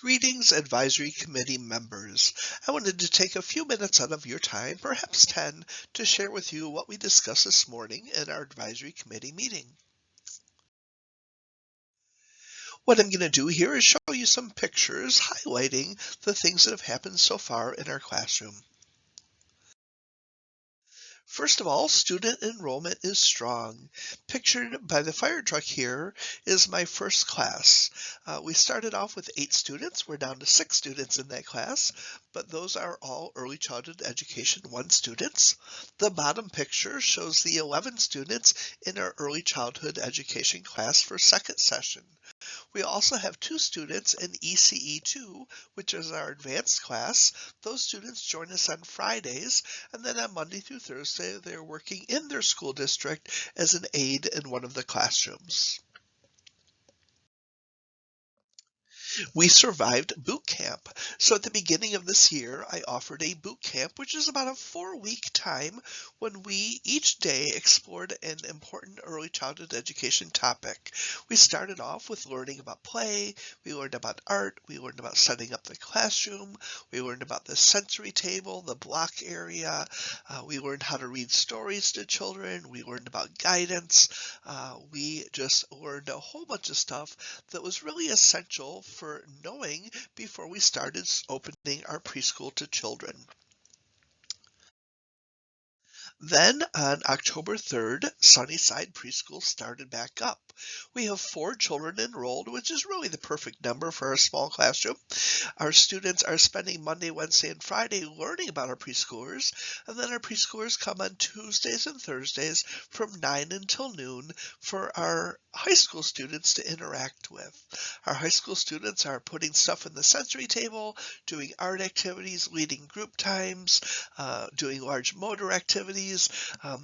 Greetings, Advisory Committee members. I wanted to take a few minutes out of your time, perhaps 10, to share with you what we discussed this morning in our Advisory Committee meeting. What I'm going to do here is show you some pictures highlighting the things that have happened so far in our classroom. First of all, student enrollment is strong. Pictured by the fire truck here is my first class. We started off with 8 students. We're down to 6 students in that class, but those are all early childhood education 1 students. The bottom picture shows the 11 students in our early childhood education class for second session. We also have 2 students in ECE 2, which is our advanced class. Those students join us on Fridays, and then on Monday through Thursday, they're working in their school district as an aide in one of the classrooms. We survived boot camp. So at the beginning of this year, I offered a boot camp, which is about a 4-week time when we each day explored an important early childhood education topic. We started off with learning about play, we learned about art, we learned about setting up the classroom, we learned about the sensory table, the block area, we learned how to read stories to children, we learned about guidance, we just learned a whole bunch of stuff that was really essential for knowing before we started opening our preschool to children. Then on October 3rd, Sunnyside Preschool started back up. We have 4 children enrolled, which is really the perfect number for a small classroom. Our students are spending Monday, Wednesday, and Friday learning about our preschoolers, and then our preschoolers come on Tuesdays and Thursdays from 9 until noon for our high school students to interact with. Our high school students are putting stuff in the sensory table, doing art activities, leading group times, doing large motor activities,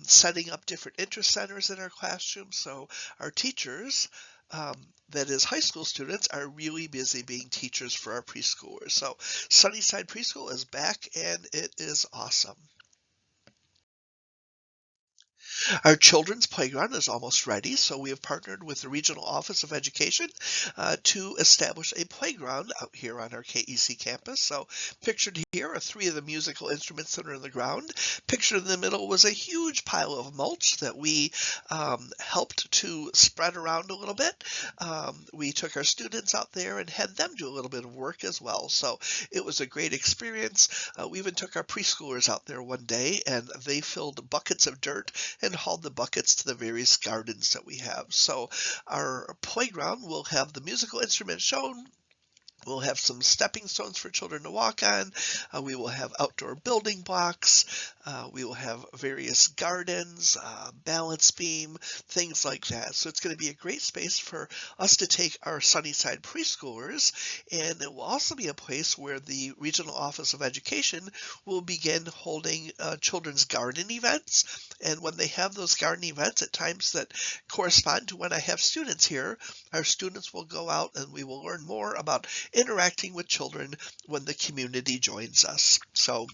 setting up different interest centers in our classroom. So our teachers, that is high school students, are really busy being teachers for our preschoolers. So Sunnyside Preschool is back and it is awesome. Our children's playground is almost ready, so we have partnered with the Regional Office of Education to establish a playground out here on our KEC campus. So pictured here are 3 of the musical instruments that are in the ground. Pictured in the middle was a huge pile of mulch that we helped to spread around a little bit. We took our students out there and had them do a little bit of work as well. So it was a great experience. We even took our preschoolers out there one day and they filled buckets of dirt and hauled the buckets to the various gardens that we have. So our playground will have the musical instruments shown. We'll have some stepping stones for children to walk on. We will have outdoor building blocks. We will have various gardens, balance beam, things like that. So it's going to be a great space for us to take our Sunnyside preschoolers, and it will also be a place where the Regional Office of Education will begin holding children's garden events. And when they have those garden events at times that correspond to when I have students here, our students will go out and we will learn more about interacting with children when the community joins us. So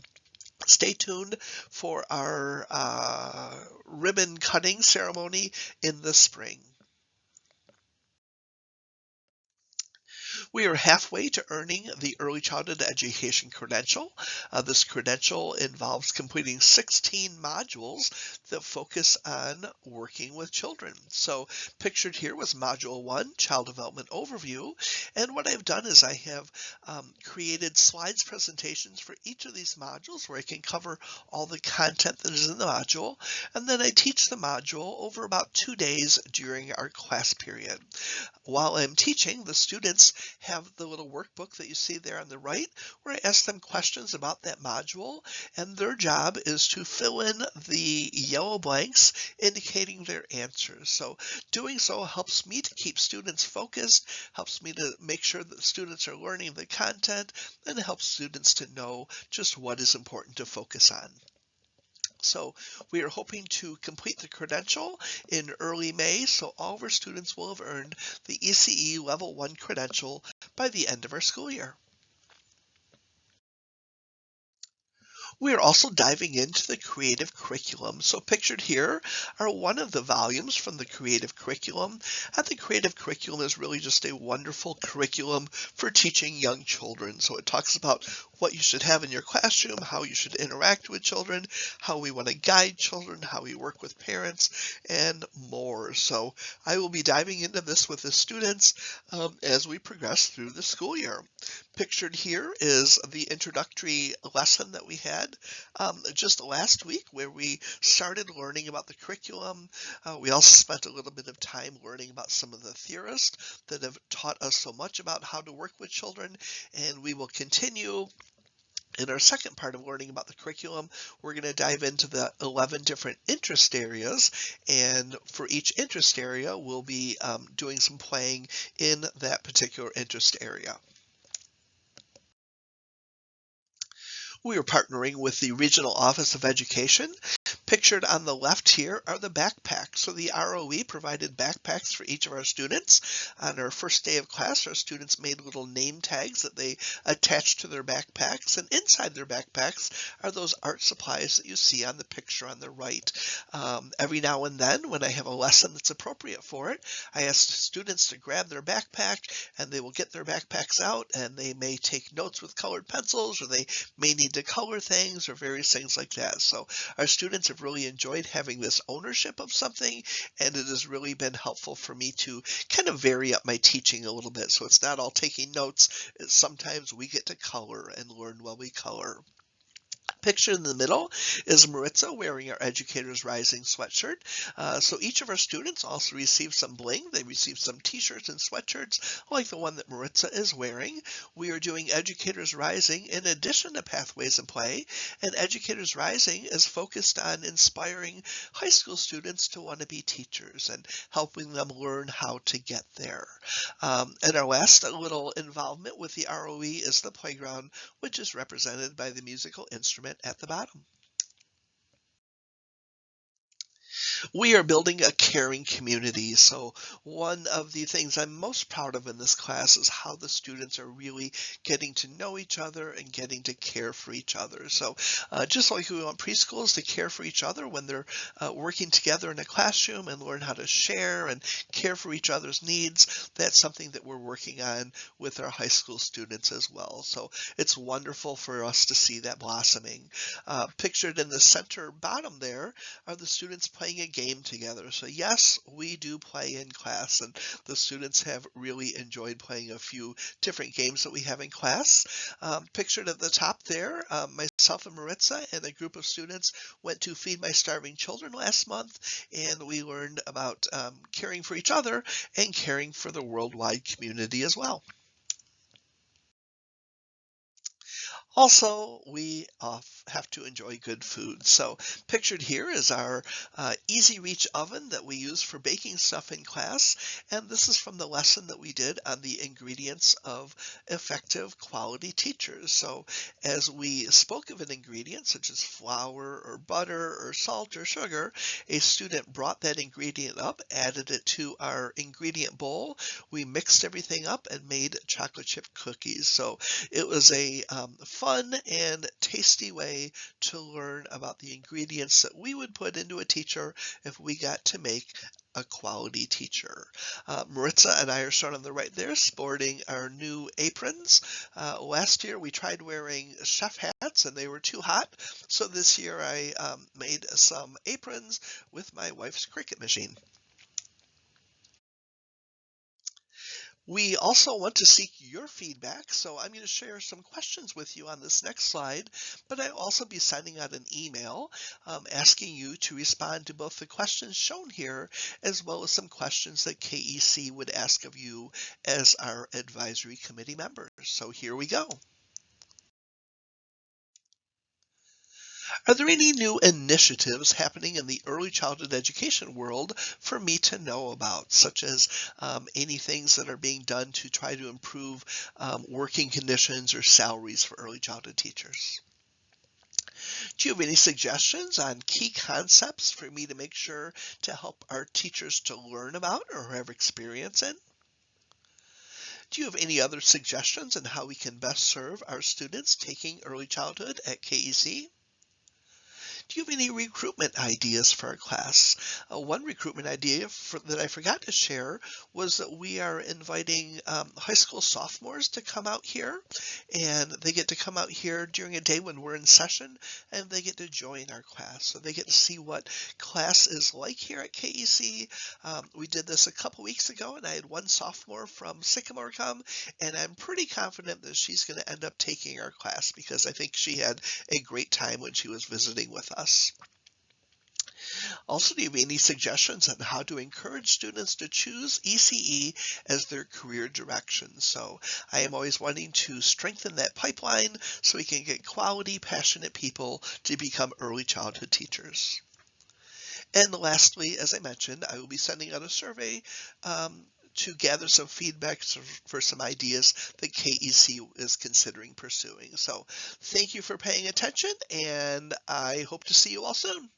stay tuned for our ribbon cutting ceremony in the spring. We are halfway to earning the Early Childhood Education credential. This credential involves completing 16 modules that focus on working with children. So pictured here was Module 1, Child Development Overview. And what I've done is I have created slides presentations for each of these modules where I can cover all the content that is in the module. And then I teach the module over about 2 days during our class period. While I'm teaching, the students have the little workbook that you see there on the right, where I ask them questions about that module, and their job is to fill in the yellow blanks indicating their answers. So doing so helps me to keep students focused, helps me to make sure that students are learning the content, and helps students to know just what is important to focus on. So we are hoping to complete the credential in early May, so all of our students will have earned the ECE Level 1 credential by the end of our school year. We are also diving into the creative curriculum. So pictured here are one of the volumes from the creative curriculum. And the creative curriculum is really just a wonderful curriculum for teaching young children. So it talks about what you should have in your classroom, how you should interact with children, how we want to guide children, how we work with parents, and more. So I will be diving into this with the students as we progress through the school year. Pictured here is the introductory lesson that we had just last week, where we started learning about the curriculum. We also spent a little bit of time learning about some of the theorists that have taught us so much about how to work with children, and we will continue. In our second part of learning about the curriculum, we're going to dive into the 11 different interest areas, and for each interest area, we'll be doing some playing in that particular interest area. We are partnering with the Regional Office of Education. Pictured on the left here are the backpacks. So the ROE provided backpacks for each of our students. On our first day of class, our students made little name tags that they attached to their backpacks, and inside their backpacks are those art supplies that you see on the picture on the right. Every now and then, when I have a lesson that's appropriate for it, I ask students to grab their backpack, and they will get their backpacks out, and they may take notes with colored pencils, or they may need to color things, or various things like that. So our students have really enjoyed having this ownership of something, and it has really been helpful for me to kind of vary up my teaching a little bit. So it's not all taking notes. Sometimes we get to color and learn while we color. Pictured in the middle is Maritza wearing our Educators Rising sweatshirt. So each of our students also received some bling. They received some t-shirts and sweatshirts like the one that Maritza is wearing. We are doing Educators Rising in addition to Pathways in Play, and Educators Rising is focused on inspiring high school students to want to be teachers and helping them learn how to get there. And our last little involvement with the ROE is the playground, which is represented by the musical instrument at the bottom. We are building a caring community. So one of the things I'm most proud of in this class is how the students are really getting to know each other and getting to care for each other. So just like we want preschools to care for each other when they're working together in a classroom and learn how to share and care for each other's needs, that's something that we're working on with our high school students as well. So it's wonderful for us to see that blossoming. Pictured in the center bottom there are the students playing a game together. So yes, we do play in class, and the students have really enjoyed playing a few different games that we have in class. Pictured at the top there, myself and Maritza and a group of students went to Feed My Starving Children last month, and we learned about caring for each other and caring for the worldwide community as well. Also, we have to enjoy good food. So pictured here is our Easy Reach oven that we use for baking stuff in class. And this is from the lesson that we did on the ingredients of effective quality teachers. So as we spoke of an ingredient such as flour or butter or salt or sugar, a student brought that ingredient up, added it to our ingredient bowl. We mixed everything up and made chocolate chip cookies. So it was a fun and tasty way to learn about the ingredients that we would put into a teacher if we got to make a quality teacher. Maritza and I are shown on the right there sporting our new aprons. Last year we tried wearing chef hats and they were too hot, so this year I made some aprons with my wife's Cricut machine. We also want to seek your feedback, so I'm going to share some questions with you on this next slide, but I'll also be sending out an email asking you to respond to both the questions shown here as well as some questions that KEC would ask of you as our advisory committee members. So here we go. Are there any new initiatives happening in the early childhood education world for me to know about, such as any things that are being done to try to improve working conditions or salaries for early childhood teachers? Do you have any suggestions on key concepts for me to make sure to help our teachers to learn about or have experience in? Do you have any other suggestions on how we can best serve our students taking early childhood at KEC? Do you have any recruitment ideas for our class? One recruitment idea that I forgot to share was that we are inviting high school sophomores to come out here, and they get to come out here during a day when we're in session, and they get to join our class. So they get to see what class is like here at KEC. We did this a couple weeks ago, and I had one sophomore from Sycamore come, and I'm pretty confident that she's going to end up taking our class because I think she had a great time when she was visiting with us. Also, do you have any suggestions on how to encourage students to choose ECE as their career direction? So I am always wanting to strengthen that pipeline so we can get quality, passionate people to become early childhood teachers. And lastly, as I mentioned, I will be sending out a survey to gather some feedback for some ideas that KEC is considering pursuing. So thank you for paying attention, and I hope to see you all soon.